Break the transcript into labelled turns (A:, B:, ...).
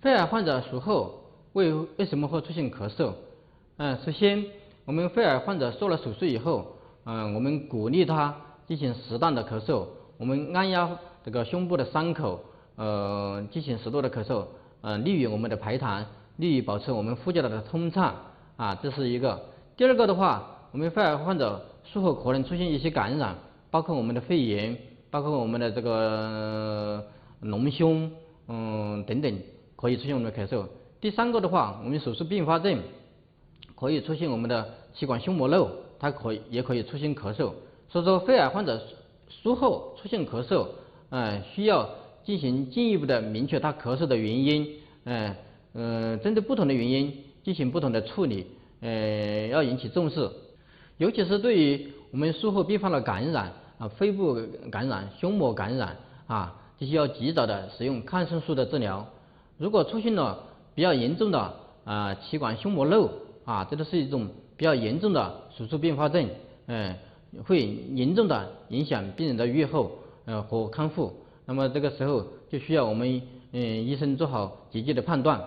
A: 肺癌患者术后为什么会出现咳嗽？首先，我们肺癌患者做了手术以后，我们鼓励他进行适当的咳嗽，我们按压这个胸部的伤口，进行适度的咳嗽，利于我们的排痰，利于保持我们呼吸道的通畅，这是一个。第二个的话，我们肺癌患者术后可能出现一些感染，包括我们的肺炎，包括我们的这个脓胸，等等，可以出现我们的咳嗽。第三个的话，我们手术并发症可以出现我们的气管胸膜瘘，它也可以出现咳嗽。所以说，肺癌患者术后出现咳嗽，需要进行进一步的明确他咳嗽的原因，针对不同的原因进行不同的处理，要引起重视。尤其是对于我们术后并发的感染，肺部感染、胸膜感染，这些要及早的使用抗生素的治疗。如果出现了比较严重的气管胸膜瘘，这都是一种比较严重的手术并发症，会严重的影响病人的预后和康复。那么这个时候就需要我们医生做好积极的判断。